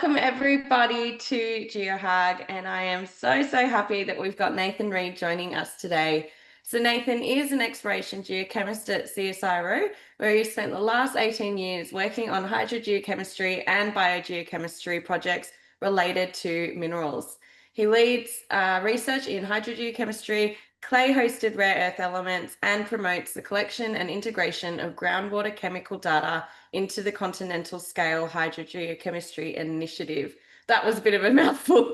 Welcome everybody to geohug, and I am so happy that we've got Nathan Reid joining us today. So Nathan is an exploration geochemist at CSIRO, where he spent the last 18 years working on hydrogeochemistry and biogeochemistry projects related to minerals. He leads research in hydrogeochemistry, clay-hosted rare earth elements, and promotes the collection and integration of groundwater chemical data into the continental scale hydrogeochemistry initiative. That was a bit of a mouthful.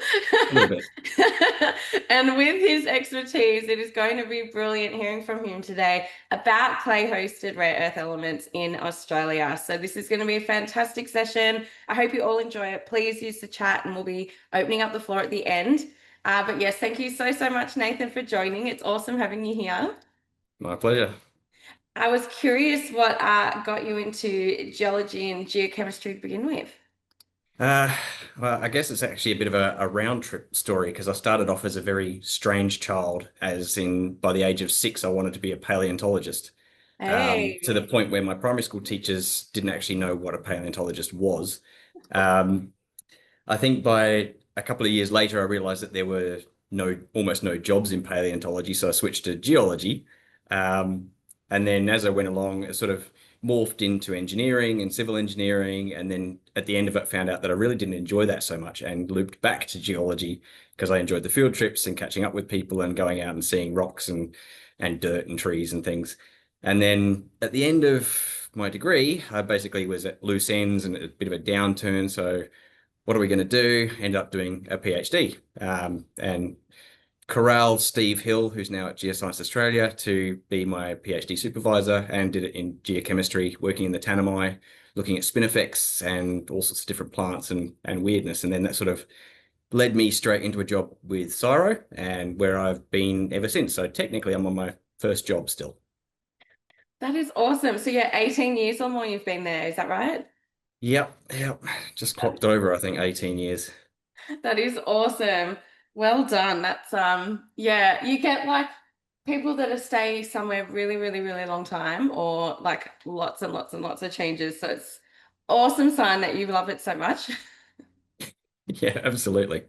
A little bit. And with his expertise, it is going to be brilliant hearing from him today about clay-hosted rare earth elements in Australia. So this is going to be a fantastic session. I hope you all enjoy it. Please use the chat and we'll be opening up the floor at the end. But yes, thank you so much, Nathan, for joining. It's awesome having you here. My pleasure. I was curious what got you into geology and geochemistry to begin with. Uh, well, I guess it's actually a bit of a round trip story because I started off as a very strange child, as in by the age of 6, I wanted to be a paleontologist. To the Hey. point where my primary school teachers didn't actually know what a paleontologist was. Um, I think by a couple of years later, I realized that there were almost no jobs in paleontology, so I switched to geology. And then as I went along, it sort of morphed into engineering and civil engineering. And then at the end of it, found out that I really didn't enjoy that so much and looped back to geology because I enjoyed the field trips and catching up with people and going out and seeing rocks and dirt and trees and things. And then at the end of my degree, I basically was at loose ends and a bit of a downturn. So what are we going to do? End up doing a PhD and corralled Steve Hill, who's now at Geoscience Australia, to be my PhD supervisor and did it in geochemistry, working in the Tanami, looking at spin effects and all sorts of different plants and weirdness. And then that sort of led me straight into a job with CSIRO and where I've been ever since. So technically I'm on my first job still. That is awesome. So yeah, 18 years or more you've been there, is that right? Yep. Just clocked over, I think, 18 years. That is awesome. Well done. That's yeah, you get like people that are staying somewhere really long time or like lots and lots of changes. So it's awesome sign that you love it so much. Yeah, absolutely.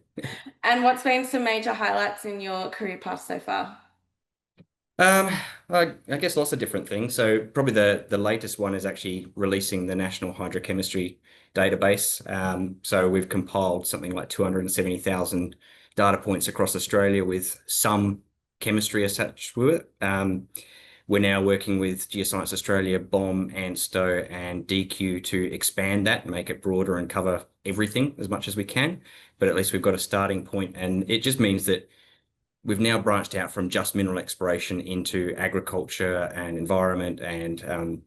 And what's been some major highlights in your career path so far? Um, I guess lots of different things. So probably the latest one is actually releasing the National Hydrochemistry Database. So we've compiled something like 270,000 data points across Australia with some chemistry attached to it. We're now working with Geoscience Australia, BOM, ANSTO, and DQ to expand that and make it broader and cover everything as much as we can. But at least we've got a starting point, and it just means that we've now branched out from just mineral exploration into agriculture and environment and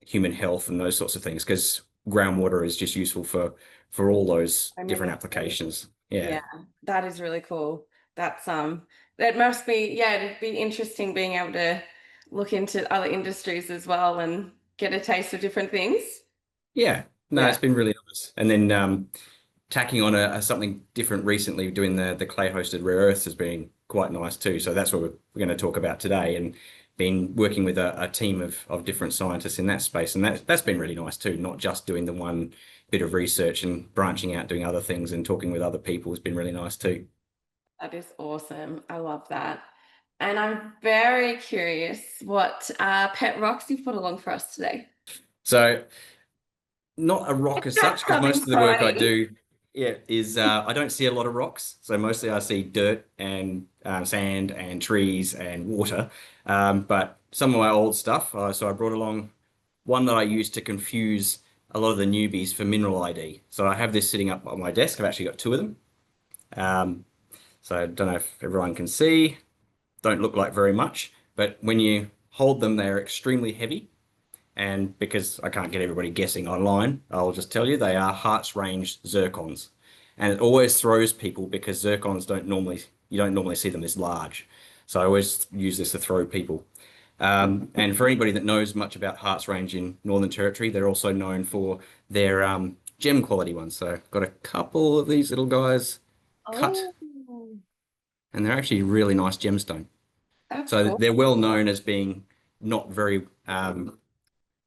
human health and those sorts of things because groundwater is just useful for all those So different many things. applications. Yeah. Yeah, that is really cool. That's that must be, yeah, it'd be interesting being able to look into other industries as well and get a taste of different things. Yeah. No, Yeah. it's been really nice. And then tacking on a something different recently, doing the clay hosted rare earths has been quite nice too. So that's what we're going to talk about today, and been working with a team of different scientists in that space, and that's been really nice too. Not just doing the one bit of research and branching out, doing other things and talking with other people has been really nice too. That is awesome. I love that. And I'm very curious what pet rocks you've put along for us today. So not a rock as such, That's because something most of the work I exciting. do, yeah, is I don't see a lot of rocks. So mostly I see dirt and sand and trees and water. But some of my old stuff, so I brought along one that I use to confuse a lot of the newbies for mineral ID. So I have this sitting up on my desk. I've actually got two of them. Um, so I don't know if everyone can see. Don't look like very much, but when you hold them, they're extremely heavy. And because I can't get everybody guessing online, I'll just tell you they are Hart's range zircons. And it always throws people because zircons you don't normally see them this large. So I always use this to throw people. And for anybody that knows much about Hart's range in Northern Territory, they're also known for their gem quality ones. So I've got a couple of these little guys cut, Oh, and they're actually really nice gemstone. that's So they're well awesome. known as being not very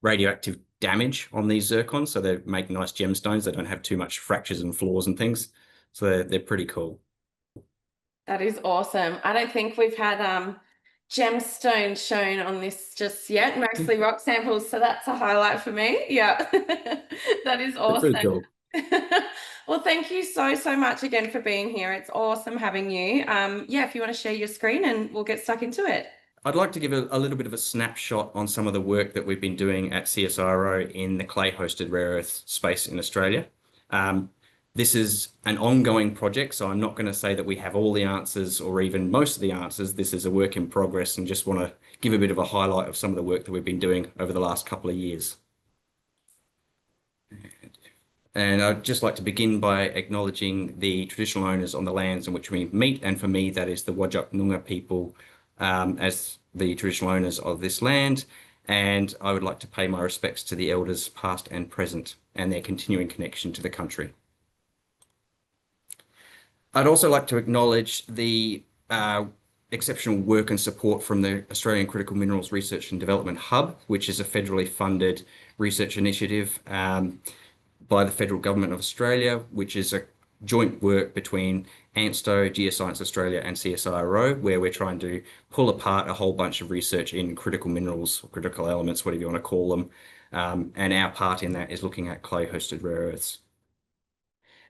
radioactive damage on these zircons. So they make nice gemstones. They don't have too much fractures and flaws and things. So they're pretty cool. That is awesome. I don't think we've had gemstones shown on this just yet, mostly rock samples. So that's a highlight for me. Yeah, that is They're pretty awesome. cool. Well, thank you so much again for being here. It's awesome having you. Yeah, if you want to share your screen and we'll get stuck into it. I'd like to give a little bit of a snapshot on some of the work that we've been doing at CSIRO in the clay-hosted rare earth space in Australia. This is an ongoing project, so I'm not going to say that we have all the answers or even most of the answers. This is a work in progress, and just want to give a bit of a highlight of some of the work that we've been doing over the last couple of years. And I'd just like to begin by acknowledging the traditional owners on the lands on which we meet, and for me, that is the Whadjuk Noongar people as the traditional owners of this land. And I would like to pay my respects to the elders past and present and their continuing connection to the country. I'd also like to acknowledge the exceptional work and support from the Australian Critical Minerals Research and Development Hub, which is a federally funded research initiative by the federal government of Australia, which is a joint work between ANSTO, Geoscience Australia and CSIRO, where we're trying to pull apart a whole bunch of research in critical minerals, or critical elements, whatever you want to call them. And our part in that is looking at clay-hosted rare earths.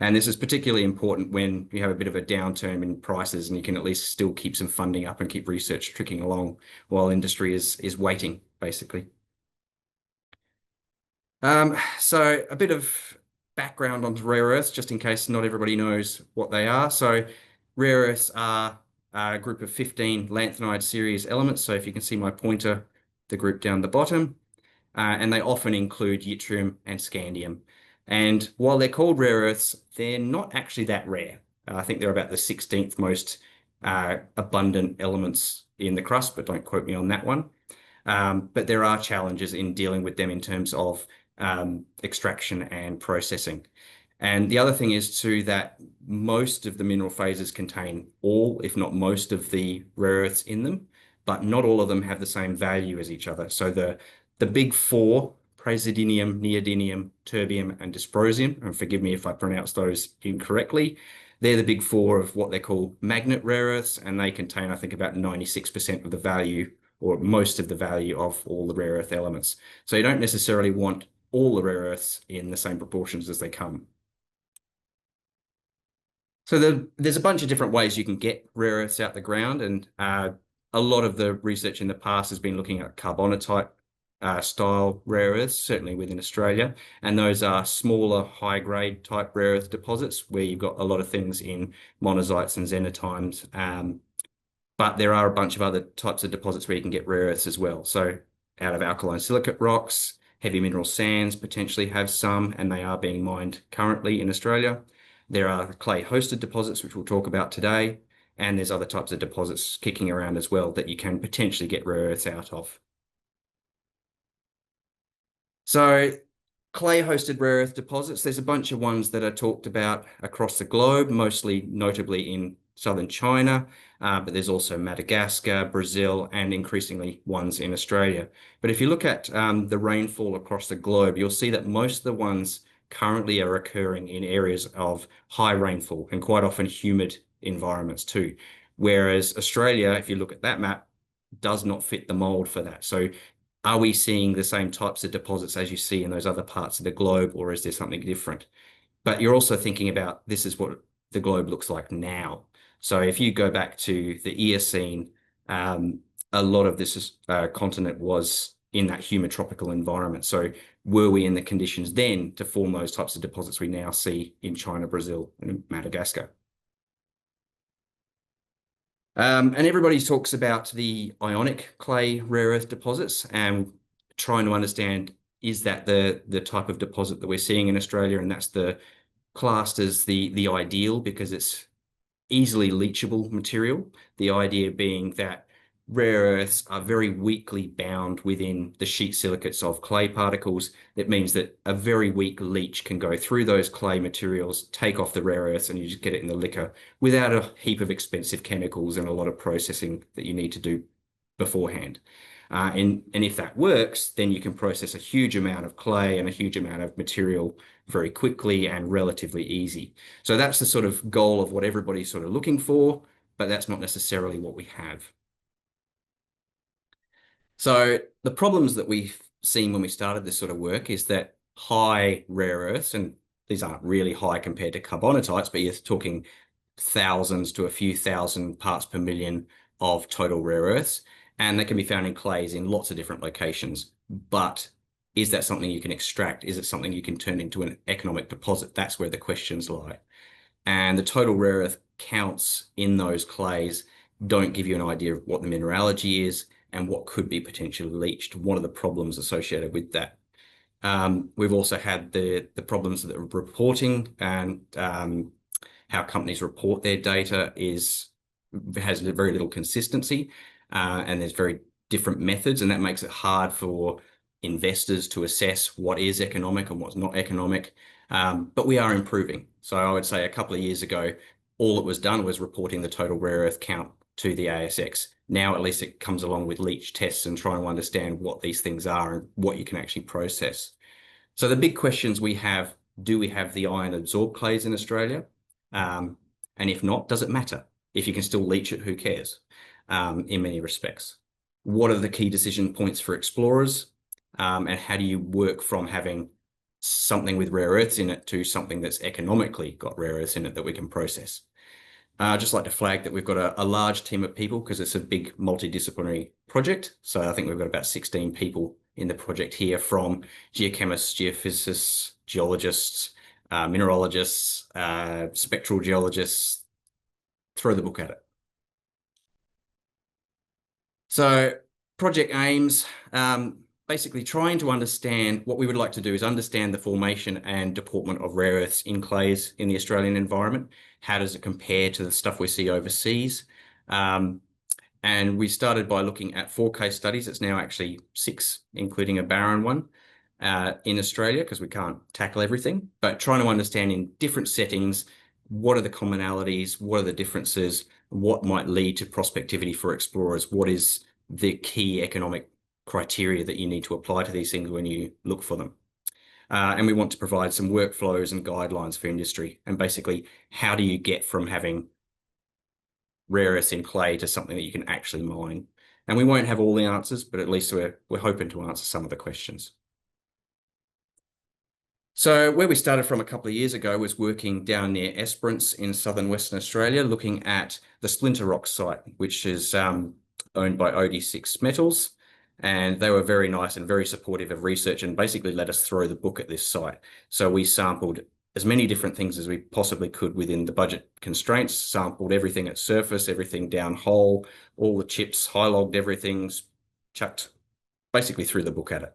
And this is particularly important when you have a bit of a downturn in prices and you can at least still keep some funding up and keep research tricking along while industry is waiting, basically. So a bit of background on rare earths, just in case not everybody knows what they are. So rare earths are a group of 15 lanthanide series elements. So if you can see my pointer, the group down the bottom, and they often include yttrium and scandium. And while they're called rare earths, they're not actually that rare. I think they're about the 16th most abundant elements in the crust, but don't quote me on that one. But there are challenges in dealing with them in terms of extraction and processing. And the other thing is too that most of the mineral phases contain all, if not most of the rare earths in them, but not all of them have the same value as each other. So the big four, praseodymium, neodymium, terbium, and dysprosium, and forgive me if I pronounce those incorrectly, they're the big four of what they call magnet rare earths, and they contain, I think, about 96% of the value or most of the value of all the rare earth elements. So you don't necessarily want all the rare earths in the same proportions as they come. So there's a bunch of different ways you can get rare earths out the ground, and a lot of the research in the past has been looking at carbonatite style rare earths, certainly within Australia, and those are smaller, high-grade type rare earth deposits where you've got a lot of things in monazites and xenotimes, but there are a bunch of other types of deposits where you can get rare earths as well. So out of alkaline silicate rocks, heavy mineral sands potentially have some, and they are being mined currently in Australia. There are clay-hosted deposits, which we'll talk about today, and there's other types of deposits kicking around as well that you can potentially get rare earths out of. So clay-hosted rare earth deposits, there's a bunch of ones that are talked about across the globe, mostly notably in southern China, but there's also Madagascar, Brazil, and increasingly ones in Australia. But if you look at the rainfall across the globe, you'll see that most of the ones currently are occurring in areas of high rainfall and quite often humid environments too. Whereas Australia, if you look at that map, does not fit the mold for that. So are we seeing the same types of deposits as you see in those other parts of the globe, or is there something different? But you're also thinking about this is what the globe looks like now. So if you go back to the Eocene, a lot of this continent was in that humid tropical environment. So were we in the conditions then to form those types of deposits we now see in China, Brazil, and Madagascar? And everybody talks about the ionic clay rare earth deposits and trying to understand, is that the type of deposit that we're seeing in Australia? And that's the classed as the ideal because it's easily leachable material. The idea being that rare earths are very weakly bound within the sheet silicates of clay particles. It means that a very weak leach can go through those clay materials, take off the rare earths, and you just get it in the liquor without a heap of expensive chemicals and a lot of processing that you need to do beforehand. And if that works, then you can process a huge amount of clay and a huge amount of material very quickly and relatively easy. So that's the sort of goal of what everybody's sort of looking for, but that's not necessarily what we have. So the problems that we've seen when we started this sort of work is that high rare earths, and these aren't really high compared to carbonatites, but you're talking thousands to a few thousand parts per million of total rare earths, and they can be found in clays in lots of different locations. But is that something you can extract? Is it something you can turn into an economic deposit? That's where the questions lie. And the total rare earth counts in those clays don't give you an idea of what the mineralogy is and what could be potentially leached. What are the problems associated with that? We've also had the problems that reporting and how companies report their data has very little consistency, and there's very different methods, and that makes it hard for investors to assess what is economic and what's not economic. But we are improving. So I would say a couple of years ago, all that was done was reporting the total rare earth count to the ASX. Now at least it comes along with leach tests and trying to understand what these things are and what you can actually process. So the big questions we have, do we have the iron absorbed clays in Australia? And if not, does it matter? If you can still leach it, who cares? In many respects. What are the key decision points for explorers? And how do you work from having something with rare earths in it to something that's economically got rare earths in it that we can process? I'd just like to flag that we've got a large team of people because it's a big multidisciplinary project. So I think we've got about 16 people in the project here, from geochemists, geophysicists, geologists, mineralogists, spectral geologists. Throw the book at it. So project aims, basically trying to understand, what we would like to do is understand the formation and deportment of rare earths in clays in the Australian environment. How does it compare to the stuff we see overseas? And we started by looking at 4 case studies. It's now actually 6, including a barren one in Australia, because we can't tackle everything, but trying to understand in different settings, what are the commonalities, what are the differences, what might lead to prospectivity for explorers, what is the key economic criteria that you need to apply to these things when you look for them. And we want to provide some workflows and guidelines for industry, and basically how do you get from having rare earths in clay to something that you can actually mine. And we won't have all the answers, but at least we're hoping to answer some of the questions. So where we started from a couple of years ago was working down near Esperance in southern Western Australia, looking at the Splinter Rock site, which is owned by OD6 Metals. And they were very nice and very supportive of research and basically let us throw the book at this site. So we sampled as many different things as we possibly could within the budget constraints, sampled everything at surface, everything down hole, all the chips, high logged everything, chucked basically threw the book at it.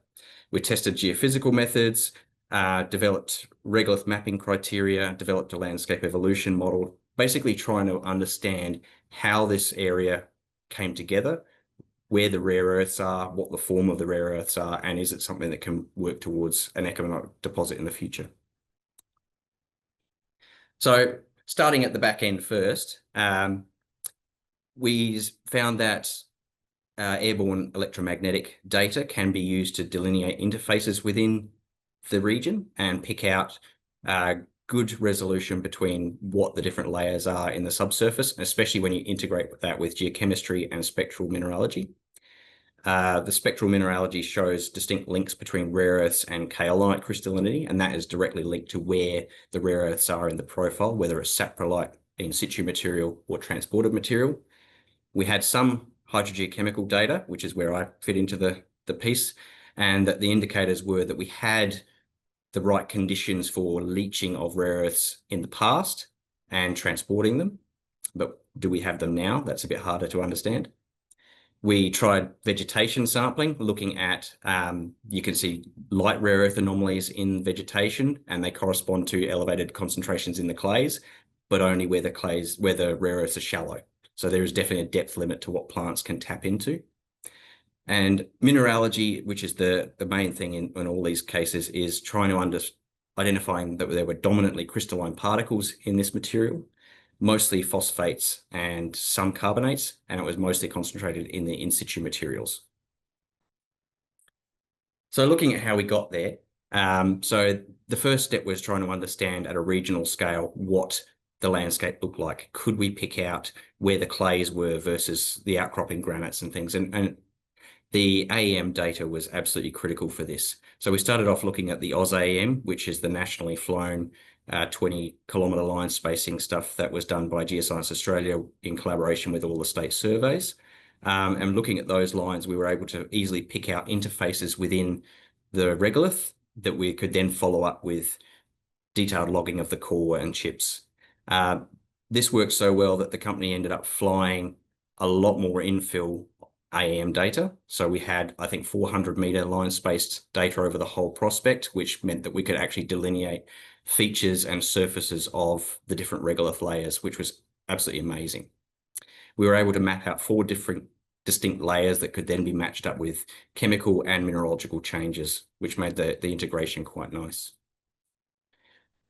We tested geophysical methods, developed regolith mapping criteria, developed a landscape evolution model, basically trying to understand how this area came together, where the rare earths are, what the form of the rare earths are, and is it something that can work towards an economic deposit in the future. So starting at the back end first, we found that airborne electromagnetic data can be used to delineate interfaces within the region and pick out good resolution between what the different layers are in the subsurface, especially when you integrate that with geochemistry and spectral mineralogy. The spectral mineralogy shows distinct links between rare earths and kaolinite crystallinity, and that is directly linked to where the rare earths are in the profile, whether it's saprolite, in situ material, or transported material. We had some hydrogeochemical data, which is where I fit into the piece, and that the indicators were that we had the right conditions for leaching of rare earths in the past and transporting them. But do we have them now? That's a bit harder to understand. We tried vegetation sampling, looking at, you can see light rare earth anomalies in vegetation, and they correspond to elevated concentrations in the clays, but only where the rare earths are shallow. So there is definitely a depth limit to what plants can tap into. And mineralogy, which is the main thing in all these cases, is trying to identifying that there were dominantly crystalline particles in this material, mostly phosphates and some carbonates, and it was mostly concentrated in the in situ materials. So looking at how we got there, so the first step was trying to understand at a regional scale what the landscape looked like. Could we pick out where the clays were versus the outcropping granites and things? And the AEM data was absolutely critical for this. So we started off looking at the AusAEM, which is the nationally flown 20-kilometre line spacing stuff that was done by Geoscience Australia in collaboration with all the state surveys. And looking at those lines, we were able to easily pick out interfaces within the regolith that we could then follow up with detailed logging of the core and chips. This worked so well that the company ended up flying a lot more infill AEM data. So we had, I think, 400-metre line-spaced data over the whole prospect, which meant that we could actually delineate features and surfaces of the different regolith layers, which was absolutely amazing. We were able to map out 4 different distinct layers that could then be matched up with chemical and mineralogical changes, which made the integration quite nice.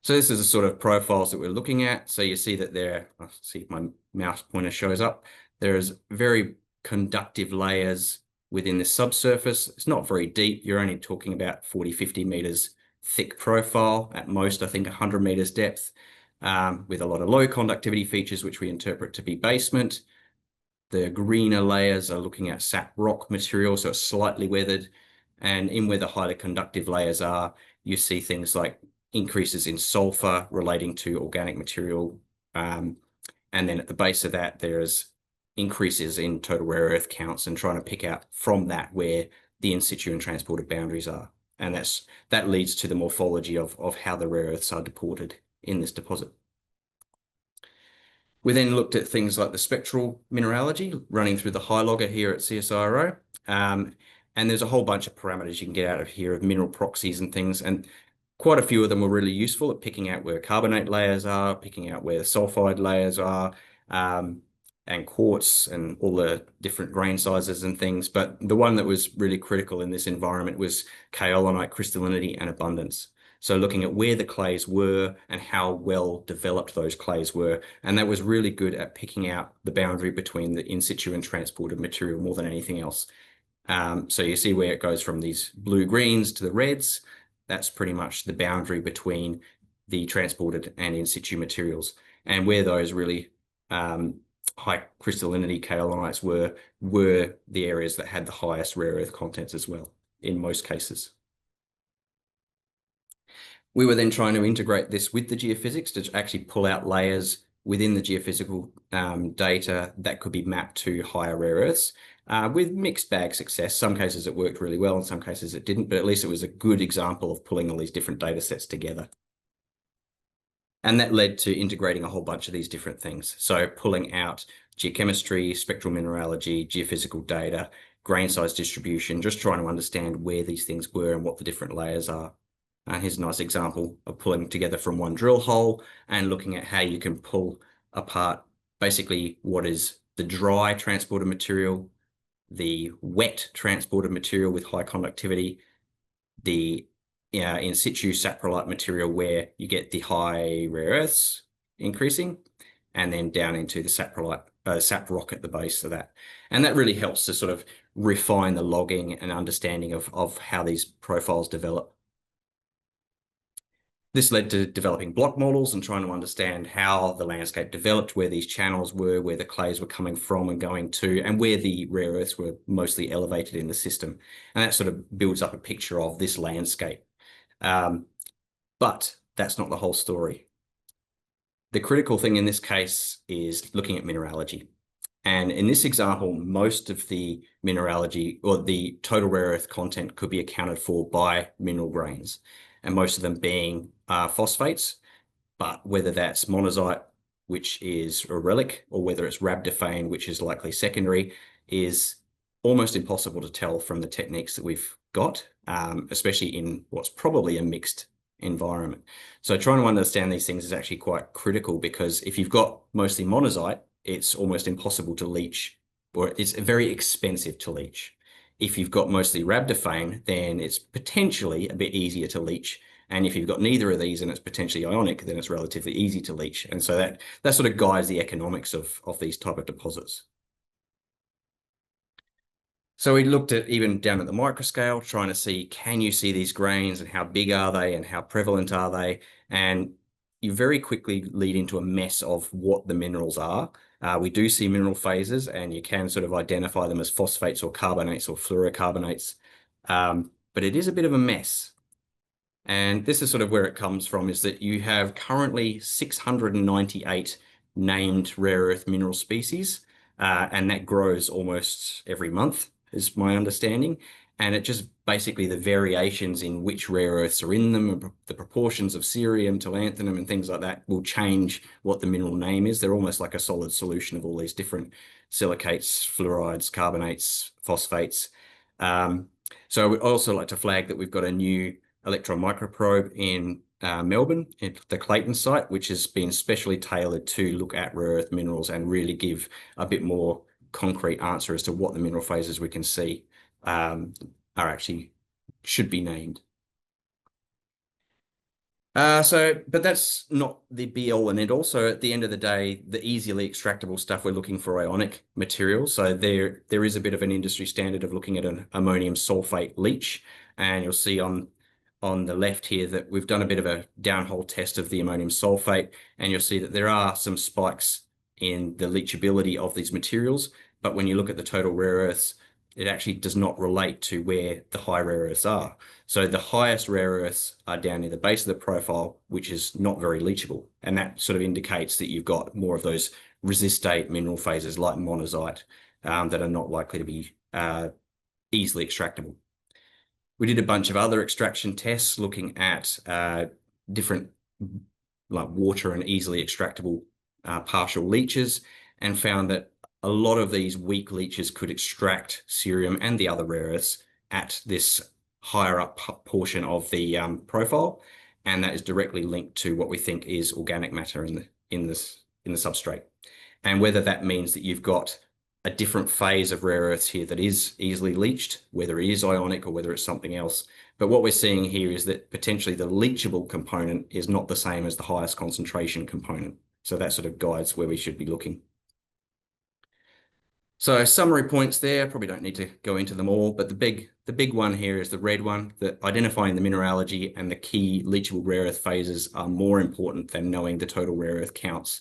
So this is the sort of profiles that we're looking at. So you see that there, I'll see if my mouse pointer shows up. There's very conductive layers within the subsurface. It's not very deep. You're only talking about 40, 50 meters thick profile, at most, I think 100 meters depth, with a lot of low conductivity features, which we interpret to be basement. The greener layers are looking at sap rock material, so it's slightly weathered. And in where the highly conductive layers are, you see things like increases in sulfur relating to organic material. And then at the base of that, there's increases in total rare earth counts, and trying to pick out from that where the in situ and transported boundaries are. And that leads to the morphology of how the rare earths are deported in this deposit. We then looked at things like the spectral mineralogy running through the high logger here at CSIRO. And there's a whole bunch of parameters you can get out of here of mineral proxies and things. And quite a few of them were really useful at picking out where carbonate layers are, picking out where the sulfide layers are, and quartz and all the different grain sizes and things. But the one that was really critical in this environment was kaolinite crystallinity and abundance. So looking at where the clays were and how well developed those clays were. And that was really good at picking out the boundary between the in situ and transported material more than anything else. So you see where it goes from these blue-greens to the reds. That's pretty much the boundary between the transported and in situ materials. And where those really high crystallinity kaolinites were the areas that had the highest rare earth contents as well, in most cases. We were then trying to integrate this with the geophysics to actually pull out layers within the geophysical data that could be mapped to higher rare earths, with mixed bag success. Some cases it worked really well, in some cases it didn't, but at least it was a good example of pulling all these different data sets together. And that led to integrating a whole bunch of these different things. So pulling out geochemistry, spectral mineralogy, geophysical data, grain size distribution, just trying to understand where these things were and what the different layers are. And here's a nice example of pulling together from one drill hole and looking at how you can pull apart basically what is the dry transported material, the wet transported material with high conductivity, the in situ saprolite material where you get the high rare earths increasing, and then down into the saprolite, sap rock at the base of that. And that really helps to sort of refine the logging and understanding of how these profiles develop. This led to developing block models and trying to understand how the landscape developed, where these channels were, where the clays were coming from and going to, and where the rare earths were mostly elevated in the system. And that sort of builds up a picture of this landscape. But that's not the whole story. The critical thing in this case is looking at mineralogy. And in this example, most of the mineralogy or the total rare earth content could be accounted for by mineral grains, and most of them being phosphates. But whether that's monazite, which is a relic, or whether it's rhabdophane, which is likely secondary, is almost impossible to tell from the techniques that we've got, especially in what's probably a mixed environment. So trying to understand these things is actually quite critical, because if you've got mostly monazite, it's almost impossible to leach, or it's very expensive to leach. If you've got mostly rhabdophane, then it's potentially a bit easier to leach. And if you've got neither of these and it's potentially ionic, then it's relatively easy to leach. And so that sort of guides the economics of these type of deposits. So we looked at even down at the microscale, trying to see, can you see these grains and how big are they and how prevalent are they? And you very quickly lead into a mess of what the minerals are. We do see mineral phases, and you can sort of identify them as phosphates or carbonates or fluorocarbonates. But it is a bit of a mess. And this is sort of where it comes from, is that you have currently 698 named rare earth mineral species, and that grows almost every month, is my understanding. And it just basically the variations in which rare earths are in them, the proportions of cerium to lanthanum and things like that will change what the mineral name is. They're almost like a solid solution of all these different silicates, fluorides, carbonates, phosphates. So I would also like to flag that we've got a new electron microprobe in Melbourne at the Clayton site, which has been specially tailored to look at rare earth minerals and really give a bit more concrete answer as to what the mineral phases we can see are actually should be named. But that's not the be all and end all. So at the end of the day, the easily extractable stuff, we're looking for ionic materials. So there is a bit of an industry standard of looking at an ammonium sulfate leach. And you'll see on the left here that we've done a bit of a downhole test of the ammonium sulfate. And you'll see that there are some spikes in the leachability of these materials. But when you look at the total rare earths, it actually does not relate to where the high rare earths are. So the highest rare earths are down near the base of the profile, which is not very leachable. And that sort of indicates that you've got more of those resistate mineral phases like monazite that are not likely to be easily extractable. We did a bunch of other extraction tests looking at different like water and easily extractable partial leaches, and found that a lot of these weak leaches could extract cerium and the other rare earths at this higher up portion of the profile, and that is directly linked to what we think is organic matter in the substrate. And whether that means that you've got a different phase of rare earths here that is easily leached, whether it is ionic or whether it's something else. But what we're seeing here is that potentially the leachable component is not the same as the highest concentration component. So that sort of guides where we should be looking. So summary points there, probably don't need to go into them all, but the big one here is the red one, that identifying the mineralogy and the key leachable rare earth phases are more important than knowing the total rare earth counts.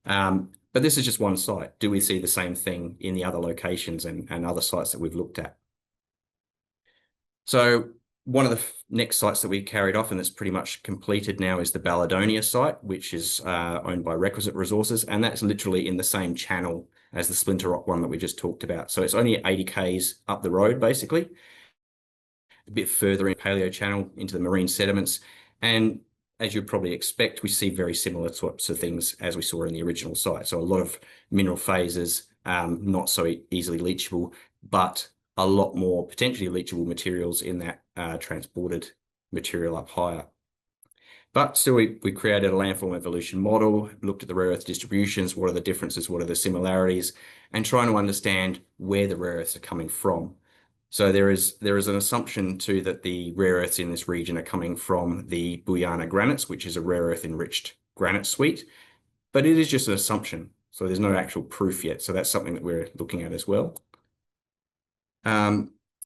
But this is just one site. Do we see the same thing in the other locations and other sites that we've looked at? So one of the next sites that we carried off and that's pretty much completed now is the Balladonia site, which is owned by Requisite Resources, and that's literally in the same channel as the Splinter Rock one that we just talked about. So it's only 80 k's up the road, basically, a bit further in paleo channel into the marine sediments. And as you'd probably expect, we see very similar sorts of things as we saw in the original site. So a lot of mineral phases, not so easily leachable, but a lot more potentially leachable materials in that transported material up higher. But still, we created a landform evolution model, looked at the rare earth distributions, what are the differences, what are the similarities, and trying to understand where the rare earths are coming from. So there is an assumption too that the rare earths in this region are coming from the Buyana granites, which is a rare earth enriched granite suite, but it is just an assumption. So there's no actual proof yet. So that's something that we're looking at as well.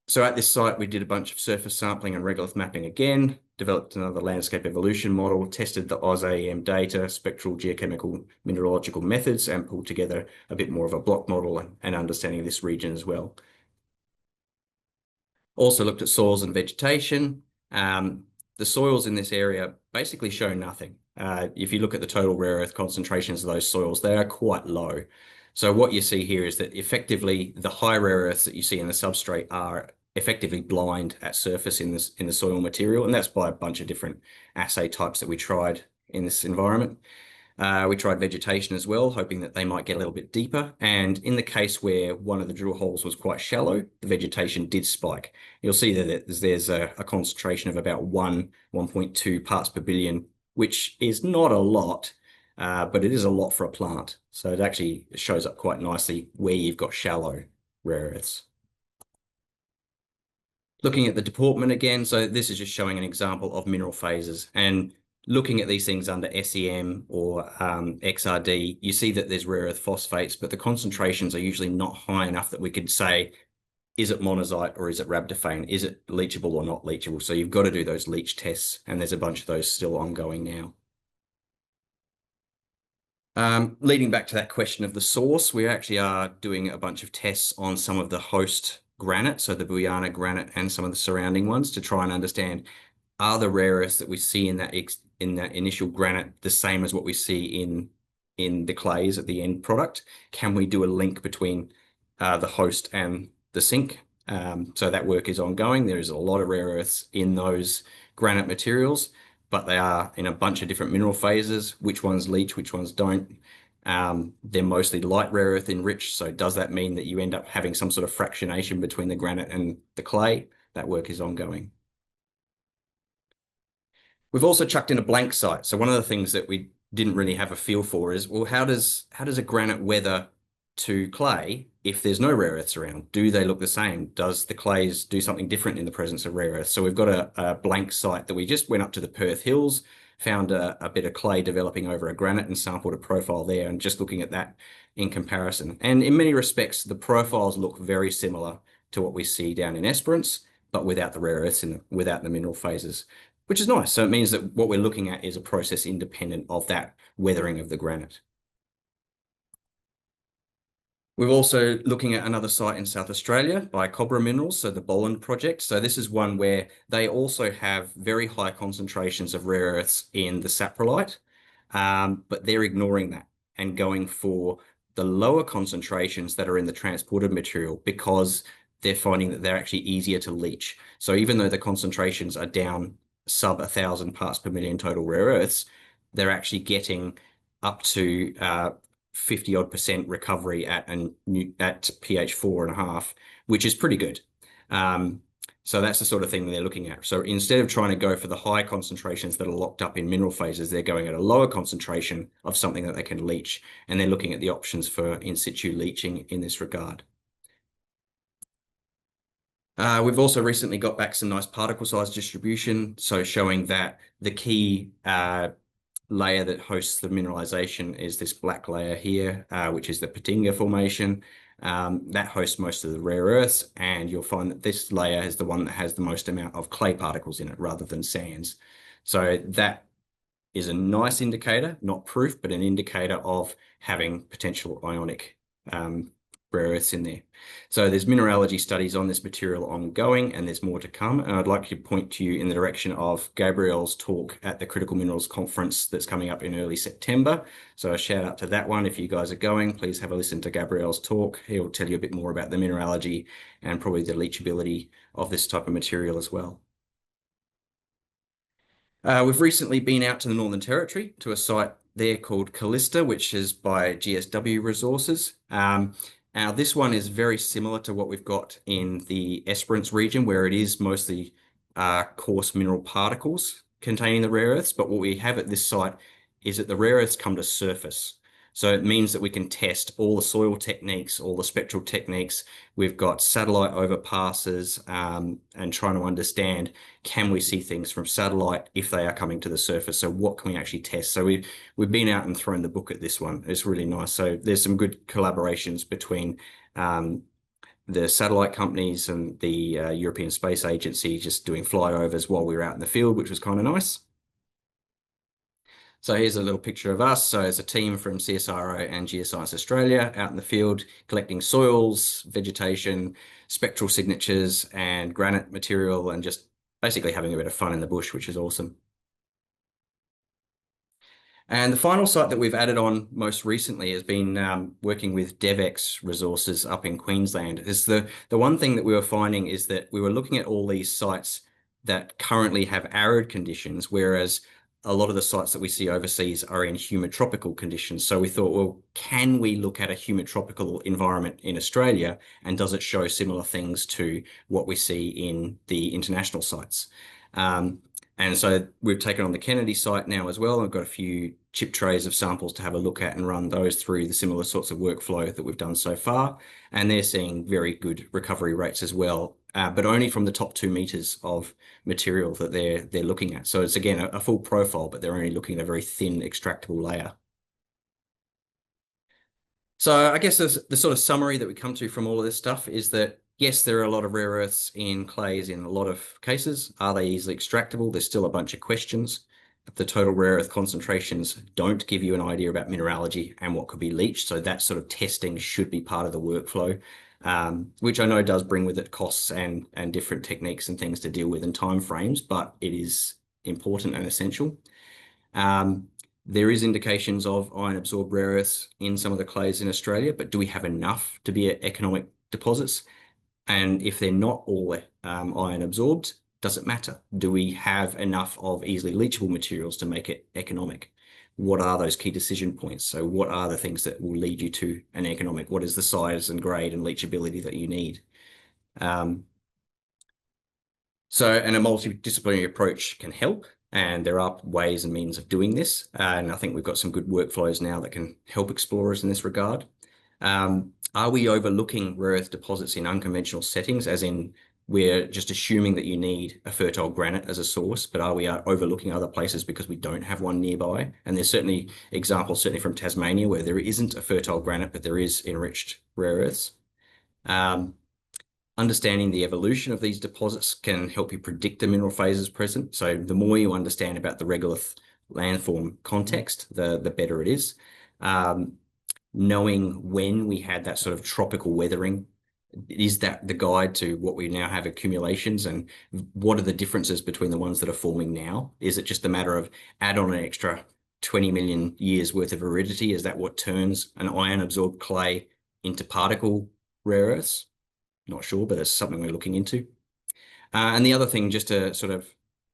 So at this site, we did a bunch of surface sampling and regolith mapping again, developed another landscape evolution model, tested the AusAEM data, spectral geochemical mineralogical methods, and pulled together a bit more of a block model and understanding of this region as well. Also looked at soils and vegetation. The soils in this area basically show nothing. If you look at the total rare earth concentrations of those soils, they are quite low. So what you see here is that effectively the high rare earths that you see in the substrate are effectively blind at surface in the soil material, and that's by a bunch of different assay types that we tried in this environment. We tried vegetation as well, hoping that they might get a little bit deeper. And in the case where one of the drill holes was quite shallow, the vegetation did spike. You'll see that there's a concentration of about 1.2 parts per billion, which is not a lot, but it is a lot for a plant. So it actually shows up quite nicely where you've got shallow rare earths. Looking at the deportment again, so this is just showing an example of mineral phases. And looking at these things under SEM or XRD, you see that there's rare earth phosphates, but the concentrations are usually not high enough that we could say is it monazite or is it rhabdophane? Is it leachable or not leachable? So you've got to do those leach tests, and there's a bunch of those still ongoing now. Leading back to that question of the source, we actually are doing a bunch of tests on some of the host granite, so the Buyana granite and some of the surrounding ones, to try and understand, are the rare earths that we see in that initial granite the same as what we see in the clays at the end product? Can we do a link between the host and the sink? So that work is ongoing. There is a lot of rare earths in those granite materials, but they are in a bunch of different mineral phases. Which ones leach, which ones don't. They're mostly light rare earth enriched. So does that mean that you end up having some sort of fractionation between the granite and the clay? That work is ongoing. We've also chucked in a blank site. So one of the things that we didn't really have a feel for is, well, how does a granite weather to clay if there's no rare earths around? Do they look the same? Does the clays do something different in the presence of rare earths? So we've got a blank site that we just went up to the Perth Hills, found a bit of clay developing over a granite and sampled a profile there, and just looking at that in comparison. And in many respects, the profiles look very similar to what we see down in Esperance, but without the rare earths without the mineral phases, which is nice. So it means that what we're looking at is a process independent of that weathering of the granite. We're also looking at another site in South Australia by Cobra Minerals, so the Bolland project. So this is one where they also have very high concentrations of rare earths in the saprolite, but they're ignoring that and going for the lower concentrations that are in the transported material, because they're finding that they're actually easier to leach. So even though the concentrations are down sub 1,000 parts per million total rare earths, they're actually getting up to 50 odd % recovery at pH 4.5, which is pretty good. So that's the sort of thing they're looking at. So instead of trying to go for the high concentrations that are locked up in mineral phases, they're going at a lower concentration of something that they can leach, and they're looking at the options for in situ leaching in this regard. We've also recently got back some nice particle size distribution, so showing that the key layer that hosts the mineralization is this black layer here, which is the Patinga formation. That hosts most of the rare earths, and you'll find that this layer is the one that has the most amount of clay particles in it rather than sands. So that is a nice indicator, not proof, but an indicator of having potential ionic rare earths in there. So there's mineralogy studies on this material ongoing, and there's more to come. And I'd like to point you in the direction of Gabrielle's talk at the Critical Minerals Conference that's coming up in early September. So a shout out to that one. If you guys are going, please have a listen to Gabrielle's talk. He'll tell you a bit more about the mineralogy and probably the leachability of this type of material as well. We've recently been out to the Northern Territory to a site there called Callista, which is by GSW Resources. Now, this one is very similar to what we've got in the Esperance region, where it is mostly coarse mineral particles containing the rare earths. But what we have at this site is that the rare earths come to surface. So it means that we can test all the soil techniques, all the spectral techniques. We've got satellite overpasses and trying to understand, can we see things from satellite if they are coming to the surface? So what can we actually test? So we've been out and thrown the book at this one. It's really nice. So there's some good collaborations between the satellite companies and the European Space Agency, just doing flyovers while we were out in the field, which was kind of nice. So here's a little picture of us. So as a team from CSIRO and Geoscience Australia out in the field, collecting soils, vegetation, spectral signatures, and granite material, and just basically having a bit of fun in the bush, which is awesome. And the final site that we've added on most recently has been working with DevX Resources up in Queensland. Is the one thing that we were finding is that we were looking at all these sites that currently have arid conditions, whereas a lot of the sites that we see overseas are in humid tropical conditions. So we thought, well, can we look at a humid tropical environment in Australia, and does it show similar things to what we see in the international sites? And so we've taken on the Kennedy site now as well. I've got a few chip trays of samples to have a look at and run those through the similar sorts of workflow that we've done so far. And they're seeing very good recovery rates as well, but only from the top 2 meters of material that they're looking at. So it's, again, a full profile, but they're only looking at a very thin extractable layer. So I guess the sort of summary that we come to from all of this stuff is that Yes, there are a lot of rare earths in clays in a lot of cases. Are they easily extractable? There's still a bunch of questions. The total rare earth concentrations don't give you an idea about mineralogy and what could be leached. So that sort of testing should be part of the workflow, which I know does bring with it costs and different techniques and things to deal with and timeframes, but it is important and essential. There is indications of iron-absorbed rare earths in some of the clays in Australia, but do we have enough to be economic deposits? And if they're not all iron absorbed, does it matter? Do we have enough of easily leachable materials to make it economic? What are those key decision points? So what are the things that will lead you to an economic? What is the size and grade and leachability that you need? And a multidisciplinary approach can help, and there are ways and means of doing this. And I think we've got some good workflows now that can help explorers in this regard. Are we overlooking rare earth deposits in unconventional settings, as in we're just assuming that you need a fertile granite as a source, but are we overlooking other places because we don't have one nearby? And there's certainly examples, certainly from Tasmania, where there isn't a fertile granite, but there is enriched rare earths. Understanding the evolution of these deposits can help you predict the mineral phases present. So the more you understand about the regolith landform context, the better it is. Knowing when we had that sort of tropical weathering, is that the guide to what we now have accumulations, and what are the differences between the ones that are forming now? Is it just a matter of add on an extra 20 million years worth of aridity? Is that what turns an iron absorbed clay into particle rare earths? Not sure, but it's something we're looking into. And the other thing, just to sort of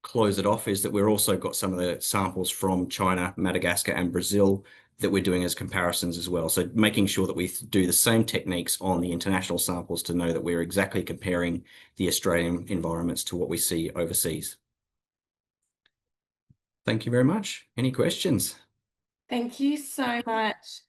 close it off, is that we've also got some of the samples from China, Madagascar, and Brazil that we're doing as comparisons as well. So making sure that we do the same techniques on the international samples to know that we're exactly comparing the Australian environments to what we see overseas. Thank you very much. Any questions? Thank you so much.